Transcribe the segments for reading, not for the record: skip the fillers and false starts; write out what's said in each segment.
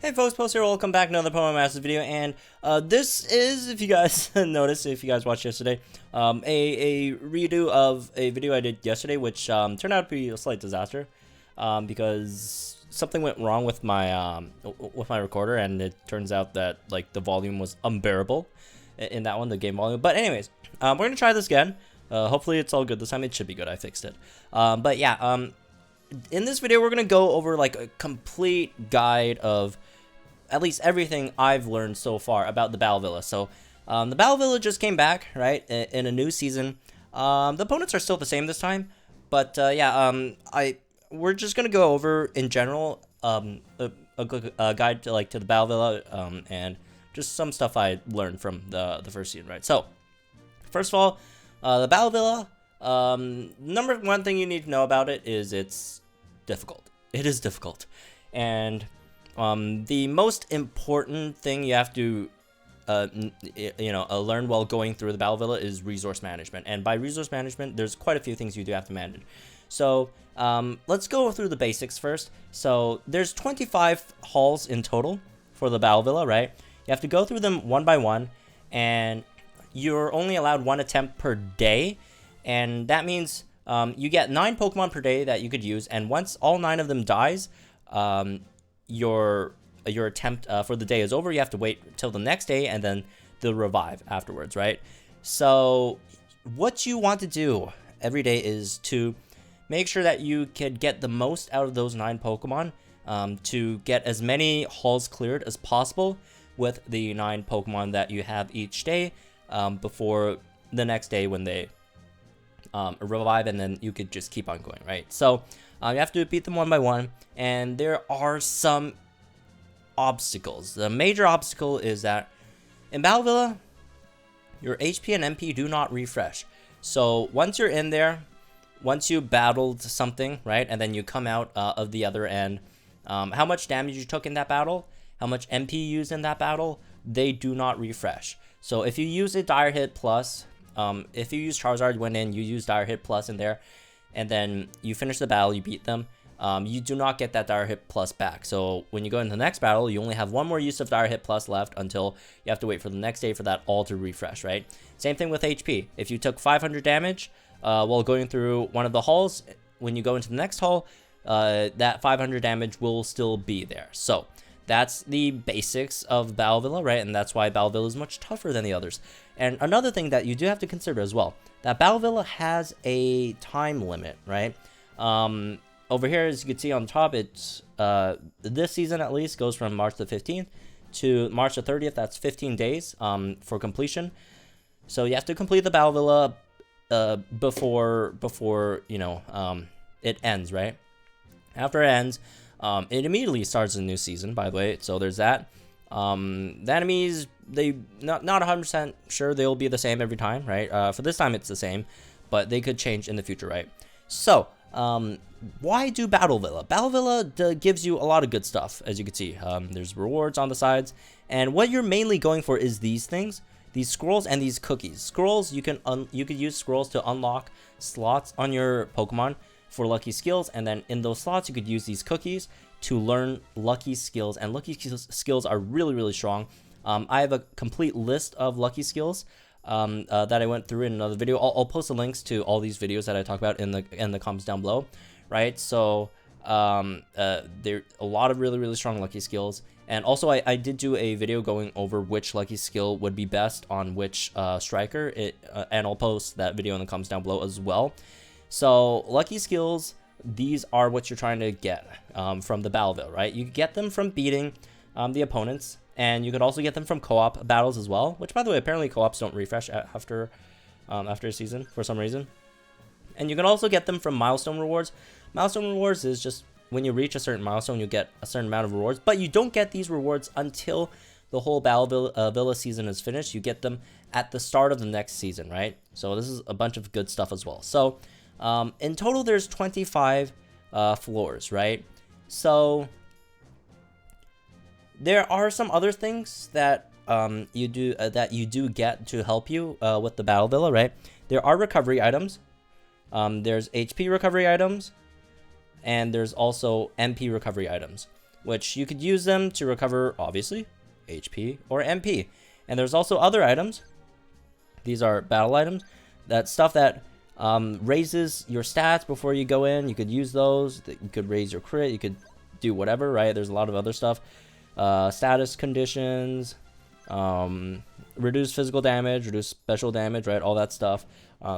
Hey folks, Post here, welcome back to another Pokemon Masters video, and this is, if you guys noticed, if you guys watched yesterday, a redo of a video I did yesterday, which turned out to be a slight disaster, because something went wrong with my recorder, and it turns out that, like, the volume was unbearable in that one, the game volume. But anyways, we're gonna try this again. Hopefully it's all good this time. It should be good. I fixed it. But yeah, in this video, we're gonna go over, like, a complete guide of at least everything I've learned so far about the Battle Villa. So, the Battle Villa just came back, right, in a new season. The opponents are still the same this time, but yeah, we're just gonna go over in general a guide to the Battle Villa, and just some stuff I learned from the first season, right? So, first of all, the Battle Villa. Number one thing you need to know about it is it's difficult. It is difficult, and the most important thing you have to, learn while going through the Battle Villa is resource management. And by resource management, there's quite a few things you do have to manage. So, let's go through the basics first. So, there's 25 halls in total for the Battle Villa, right? You have to go through them one by one, and you're only allowed one attempt per day. And that means you get 9 Pokemon per day that you could use, and once all 9 of them dies, your attempt for the day is over. You have to wait till the next day, and then they'll revive afterwards, right? So what you want to do every day is to make sure that you can get the most out of those 9 Pokemon, to get as many halls cleared as possible with the 9 Pokemon that you have each day, before the next day when they revive, and then you could just keep on going, right? So you have to beat them one by one, and there are some obstacles. The major obstacle is that in Battle Villa, your HP and MP do not refresh. So once you're in there, once you battled something, right, and then you come out of the other end, how much damage you took in that battle, how much MP you used in that battle, they do not refresh. So if you use a Dire Hit Plus, if you use Charizard, went in, you use Dire Hit Plus in there, and then you finish the battle, you beat them, you do not get that Dire Hit Plus back. So when you go into the next battle, you only have one more use of Dire Hit Plus left until you have to wait for the next day for that all to refresh, right? Same thing with HP. If you took 500 damage while going through one of the halls, when you go into the next hall, that 500 damage will still be there. So that's the basics of Battle Villa, right? And that's why Battle Villa is much tougher than the others. And another thing that you do have to consider as well, that Battle Villa has a time limit, right? Over here, as you can see on top, it's this season at least goes from March the 15th to March the 30th. That's 15 days for completion. So you have to complete the Battle Villa before it ends, right? After it ends, it immediately starts a new season, by the way. So there's that. The enemies, they not 100% sure they'll be the same every time, right? For this time it's the same, but they could change in the future, right? So why do Battle Villa? Battle Villa gives you a lot of good stuff, as you can see. There's rewards on the sides, and what you're mainly going for is these things, these scrolls and these cookies. Scrolls, you could use scrolls to unlock slots on your Pokemon for lucky skills, and then in those slots you could use these cookies to learn lucky skills, and lucky skills are really strong. I have a complete list of lucky skills that I went through in another video. I'll post the links to all these videos that I talk about in the comments down below, right? So there are a lot of really strong lucky skills, and also I did do a video going over which lucky skill would be best on which striker, and I'll post that video in the comments down below as well. So lucky skills, these are what you're trying to get from the Battle Villa, right? You get them from beating the opponents, and you could also get them from co-op battles as well, which, by the way, apparently co-ops don't refresh after a season for some reason. And you can also get them from milestone rewards. Milestone rewards is just when you reach a certain milestone, you get a certain amount of rewards, but you don't get these rewards until the whole Battle Villa season is finished. You get them at the start of the next season, right? So this is a bunch of good stuff as well. So in total, there's 25 floors, right? So there are some other things that you do get to help you with the Battle Villa, right? There are recovery items. There's HP recovery items, and there's also MP recovery items. which you could use them to recover, obviously, HP or MP. And there's also other items. These are battle items. That stuff that raises your stats before you go in. You could use those. You could raise your crit. You could do whatever, right? There's a lot of other stuff. Status conditions, reduce physical damage, reduce special damage, right? All that stuff.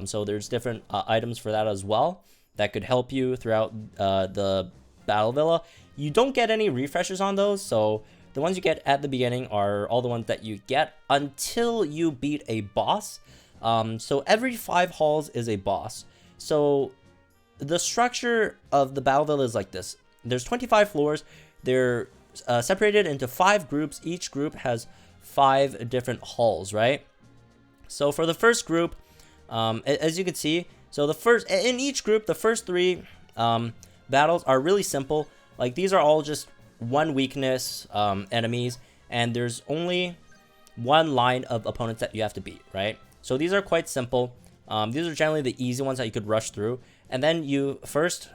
So there's different items for that as well that could help you throughout the Battle Villa. You don't get any refreshers on those, so the ones you get at the beginning are all the ones that you get until you beat a boss. So every 5 halls is a boss. So the structure of the Battle Villa is like this. There's 25 floors. They're separated into 5 groups. Each group has 5 different halls, right? So for the first group, as you can see, so in each group, the first 3 battles are really simple. Like, these are all just 1 weakness enemies, and there's only 1 line of opponents that you have to beat, right? So these are quite simple. These are generally the easy ones that you could rush through. And then you first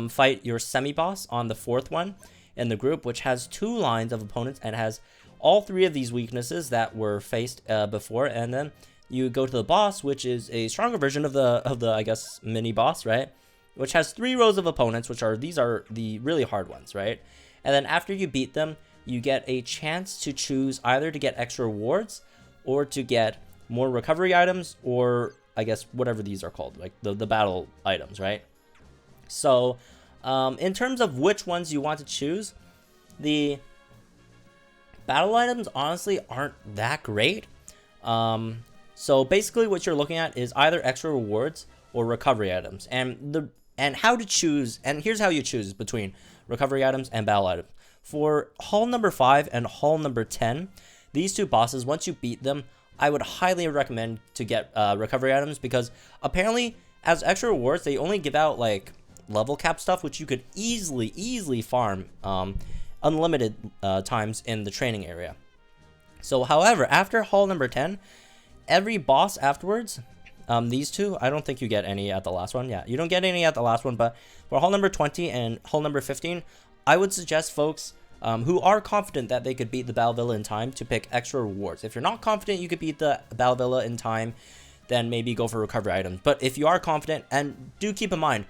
fight your semi-boss on the 4th one in the group, which has 2 lines of opponents and has all 3 of these weaknesses that were faced before. And then you go to the boss, which is a stronger version of the I guess, mini boss, right? Which has 3 rows of opponents, these are the really hard ones, right? And then after you beat them, you get a chance to choose either to get extra rewards or to get more recovery items, or I guess whatever these are called, like the battle items, right? So in terms of which ones you want to choose, the battle items honestly aren't that great. So basically what you're looking at is either extra rewards or recovery items, and how to choose, and here's how you choose between recovery items and battle items. For hall number 5 and hall number 10, these 2 bosses, once you beat them, I would highly recommend to get recovery items, because apparently as extra rewards, they only give out like level cap stuff, which you could easily farm unlimited times in the training area. So however, after hall number 10, every boss afterwards, these 2, I don't think you get any at the last one. Yeah, you don't get any at the last one, but for hall number 20 and hall number 15, I would suggest folks who are confident that they could beat the Battle Villa in time to pick extra rewards. If you're not confident you could beat the Battle Villa in time, then maybe go for recovery items. But if you are confident, and do keep in mind,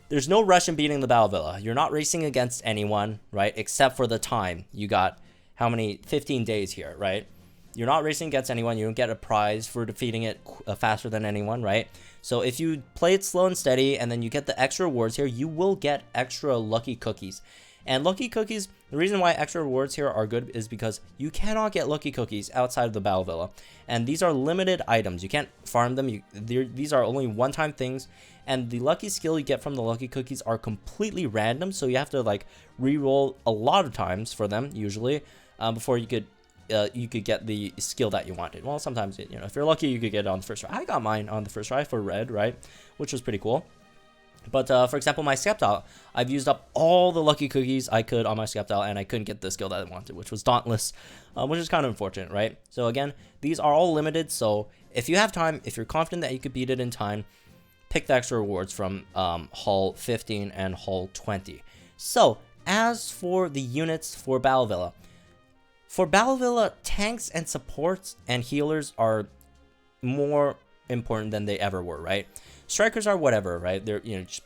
there's no rush in beating the Battle Villa. You're not racing against anyone, right? Except for the time. You got, how many? 15 days here, right? You're not racing against anyone. You don't get a prize for defeating it faster than anyone, right? So if you play it slow and steady, and then you get the extra rewards here, you will get extra lucky cookies. And lucky cookies, the reason why extra rewards here are good is because you cannot get lucky cookies outside of the Battle Villa. And these are limited items. You can't farm them. These are only one-time things. And the lucky skill you get from the lucky cookies are completely random. So you have to like re-roll a lot of times for them, usually, before you could get the skill that you wanted. Well, sometimes, you know, if you're lucky, you could get it on the first try. I got mine on the first try for red, right? Which was pretty cool. But for example, my Skeptile, I've used up all the lucky cookies I could on my Skeptile, and I couldn't get the skill that I wanted, which was Dauntless, which is kind of unfortunate, right? So again, these are all limited, so if you have time, if you're confident that you could beat it in time, pick the extra rewards from Hall 15 and Hall 20. So, as for the units for Battle Villa, tanks and supports and healers are more important than they ever were, right? Strikers are whatever, right? They're, you know, just,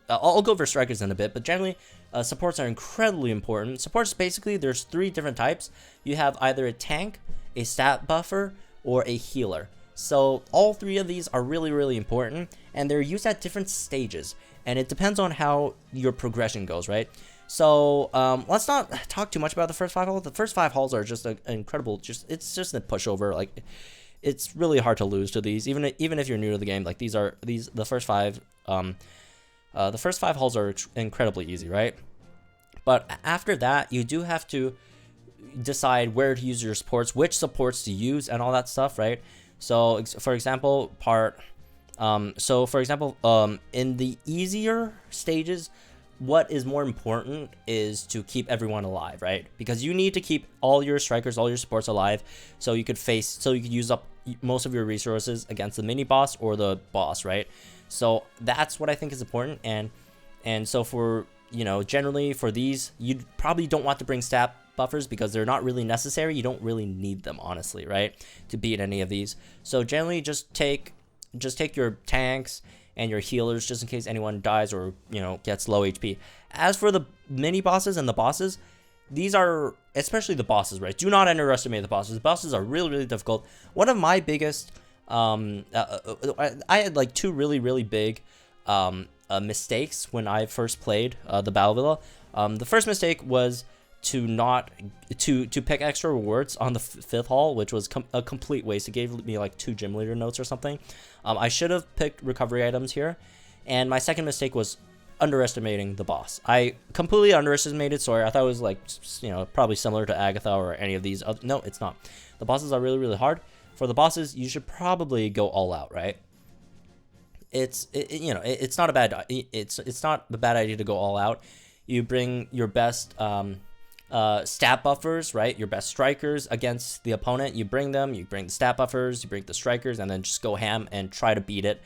I'll go over strikers in a bit, but generally, supports are incredibly important. Supports, basically, there's 3 different types. You have either a tank, a stat buffer, or a healer. So all 3 of these are really, really important, and they're used at different stages, and it depends on how your progression goes, right? So let's not talk too much about the first 5 halls. The first 5 halls are just incredible. It's just a pushover. Like, it's really hard to lose to these, even if you're new to the game. Like, the first 5 halls are incredibly easy, right? But after that, you do have to decide where to use your supports, which supports to use, and all that stuff, right? So for example, in the easier stages, what is more important is to keep everyone alive, right? Because you need to keep all your strikers, all your supports alive, so you could use up most of your resources against the mini boss or the boss, right? So that's what I think is important. And so for you know, generally for these, you probably don't want to bring stat buffers because they're not really necessary. You don't really need them, honestly, right, to beat any of these. So generally just take your tanks and your healers just in case anyone dies or, you know, gets low HP. As for the mini bosses and the bosses, these are, especially the bosses, right? Do not underestimate the bosses. The bosses are really, really difficult. One of my biggest, I had like 2 really, really big mistakes when I first played the Battle Villa. The first mistake was to pick extra rewards on the 5th hall, which was a complete waste. It gave me like 2 gym leader notes or something. I should have picked recovery items here. And my second mistake was underestimating the boss. I completely underestimated Sawyer. I thought it was like, you know, probably similar to Agatha or any of these. No, it's not. The bosses are really, really hard. For the bosses, you should probably go all out, right? You know, it's not a bad idea to go all out. You bring your best stat buffers, right? Your best strikers against the opponent. You bring them. You bring the stat buffers. You bring the strikers, and then just go ham and try to beat it.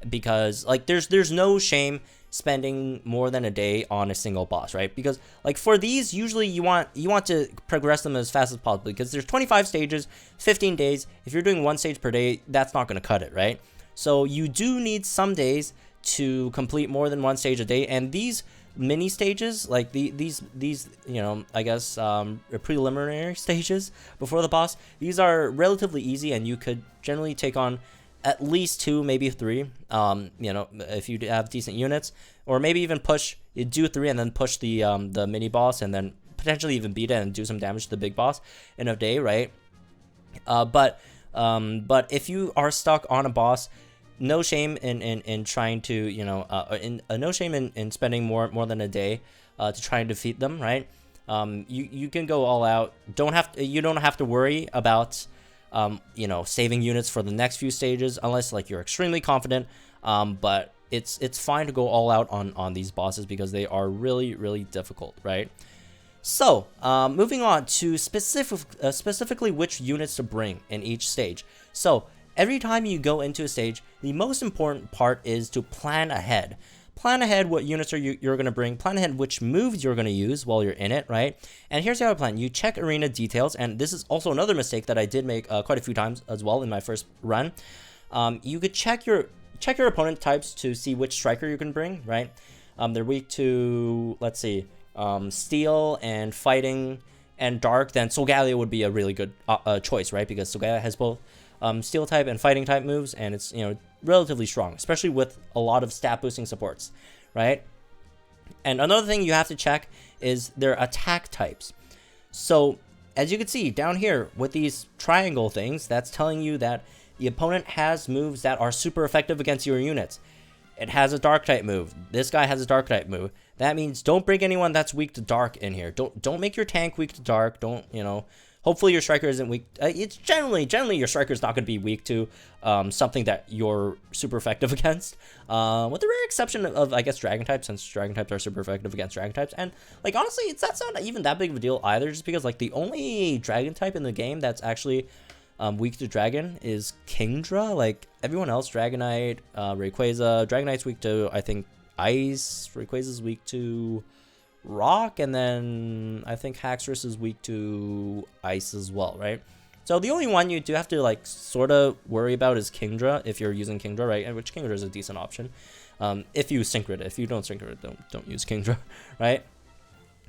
Because like there's no shame spending more than a day on a single boss, right? Because like for these, usually you want to progress them as fast as possible because there's 25 stages, 15 days. If you're doing 1 stage per day, that's not going to cut it, right? So you do need some days to complete more than 1 stage a day, and these mini stages, like these you know, I guess preliminary stages before the boss, these are relatively easy, and you could generally take on at least 2, maybe 3, you know, if you have decent units, or maybe even you do 3 and then push the mini boss, and then potentially even beat it and do some damage to the big boss in a day, right? But if you are stuck on a boss, no shame in trying to, you know, no shame in spending more than a day to try and defeat them, right? You can go all out. You don't have to worry about you know, saving units for the next few stages unless like you're extremely confident. But it's fine to go all out on these bosses because they are really, really difficult, right? So moving on to specifically which units to bring in each stage. So every time you go into a stage, the most important part is to plan ahead. Plan ahead what units you're going to bring. Plan ahead which moves you're going to use while you're in it, right? And here's how I plan. You check arena details, and this is also another mistake that I did make quite a few times as well in my first run. You could check your opponent types to see which striker you can bring, right? They're weak to, let's see, steel and fighting and dark. Then Solgaleo would be a really good choice, right? Because Solgaleo has both steel type and fighting type moves, and it's, you know, relatively strong, especially with a lot of stat boosting supports, right? And another thing you have to check is their attack types. So as you can see down here with these triangle things, that's telling you that the opponent has moves that are super effective against your units. It has a dark type move. This guy has a dark type move. That means don't bring anyone that's weak to dark in here. Don't make your tank weak to dark. Don't, you know, hopefully your striker isn't weak. It's generally your striker is not going to be weak to something that you're super effective against. With the rare exception of, I guess, dragon types, since dragon types are super effective against dragon types. And like honestly, that's not even that big of a deal either, just because like the only dragon type in the game that's actually weak to dragon is Kingdra. Like everyone else, Dragonite, Rayquaza. Dragonite's weak to, I think, ice. Rayquaza's weak to rock, and then I think Haxorus is weak to ice as well, right? So the only one you do have to like sort of worry about is Kingdra if you're using Kingdra, right? And which Kingdra is a decent option. If you sync it. If you don't sync it, don't use Kingdra, right?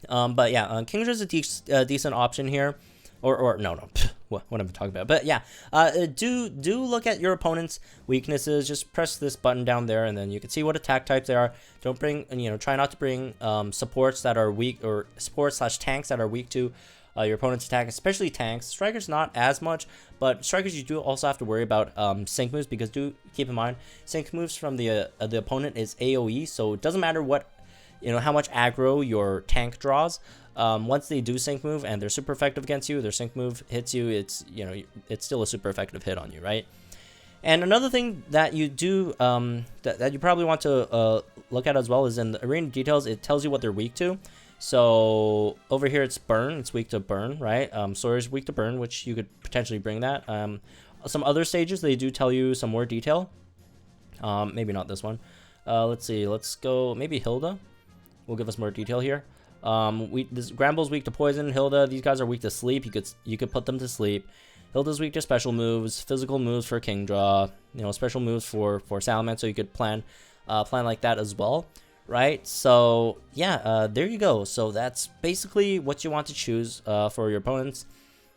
But yeah, Kingdra is a decent option here. Or no. What am I talking about? But yeah, do look at your opponent's weaknesses. Just press this button down there, and then you can see what attack types they are. Don't bring, try not to bring supports that are weak, or supports/tanks that are weak to your opponent's attack, especially tanks. Strikers not as much, but strikers you do also have to worry about sync moves, because do keep in mind sync moves from the opponent is AOE, so it doesn't matter what how much aggro your tank draws. Once they do sync move and they're super effective against you, their sync move hits you, it's still a super effective hit on you, right? And another thing that you do that you probably want to look at as well is in the arena details. It tells you what they're weak to. So over here it's burn. It's weak to burn, right? Sawyer's weak to burn, which you could potentially bring that. Some other stages they do tell you some more detail. Maybe not this one. Let's see. Let's go maybe Hilda. will give us more detail here. This Granbull's weak to poison. Hilda, these guys are weak to sleep. You could put them to sleep. Hilda's weak to special moves, physical moves for Kingdra, you know, special moves for Salamence, so you could plan like that as well, right? So yeah, there you go. So that's basically what you want to choose for your opponents.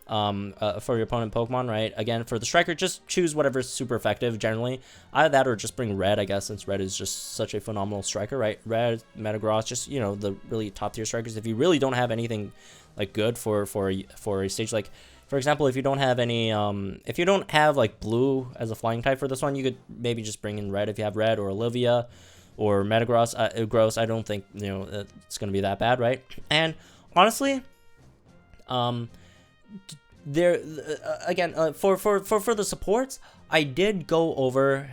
For your opponent Pokemon, right? Again, for the striker, just choose whatever's super effective generally. Either that or just bring red, I guess, since red is just such a phenomenal striker, right? Red, Metagross, just, you know, the really top tier strikers. If you really don't have anything like good for a stage, like for example, if you don't have any if you don't have like blue as a flying type for this one, you could maybe just bring in red if you have red, or Olivia or Metagross. Gross, I don't think, you know, it's gonna be that bad, right? And honestly, there again, for the supports, I did go over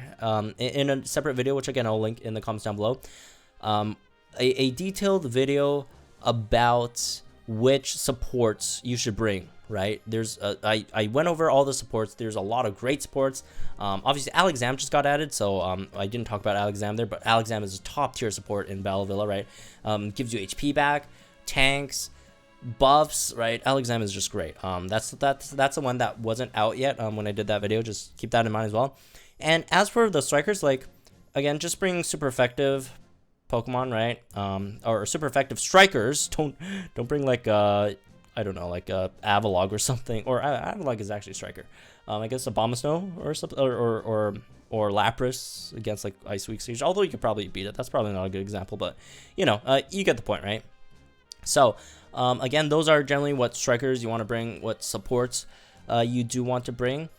in a separate video, which again I'll link in the comments down below, a detailed video about which supports you should bring, right? There's I went over all the supports. There's a lot of great supports. Obviously Alakazam just got added, so I didn't talk about Alakazam there, but Alakazam is a top tier support in Battle Villa, right? Gives you HP back, tanks, buffs, right? Alakazam is just great. That's the one that wasn't out yet when I did that video. Just keep that in mind as well. And as for the strikers, like again, just bring super effective Pokemon, right? Or super effective strikers. Don't bring like I don't know, like Avalog or something. Or Avalog is actually a striker. I guess Abomasnow or something, or Lapras against like Ice Weak Siege. Although you could probably beat it. That's probably not a good example, but you know, you get the point, right? So again, those are generally what strikers you want to bring, what supports you do want to bring.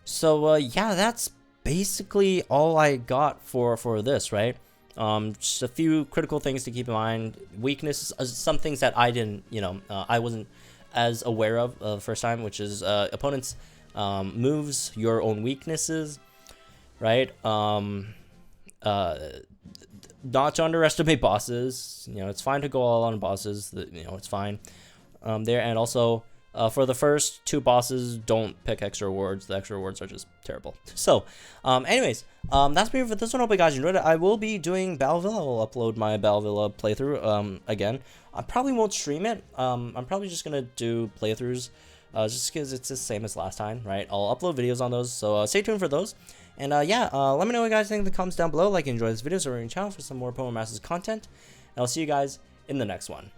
So yeah, that's basically all I got for this, right? Just a few critical things to keep in mind. Weaknesses, some things that I didn't, you know, I wasn't as aware of the first time, which is opponents' moves, your own weaknesses, right? Not to underestimate bosses. You know, it's fine to go all on bosses. You know, it's fine there. And also, for the first 2 bosses, don't pick extra rewards. The extra rewards are just terrible. So, anyways, that's me for this one. Hope you guys enjoyed it. I will be doing Battle Villa. I'll upload my Battle Villa playthrough again. I probably won't stream it. I'm probably just gonna do playthroughs, just because it's the same as last time, right? I'll upload videos on those, so stay tuned for those. And yeah, let me know what you guys think in the comments down below. Like and enjoy this video, so we're in the channel for some more Pokemon Masters content. And I'll see you guys in the next one.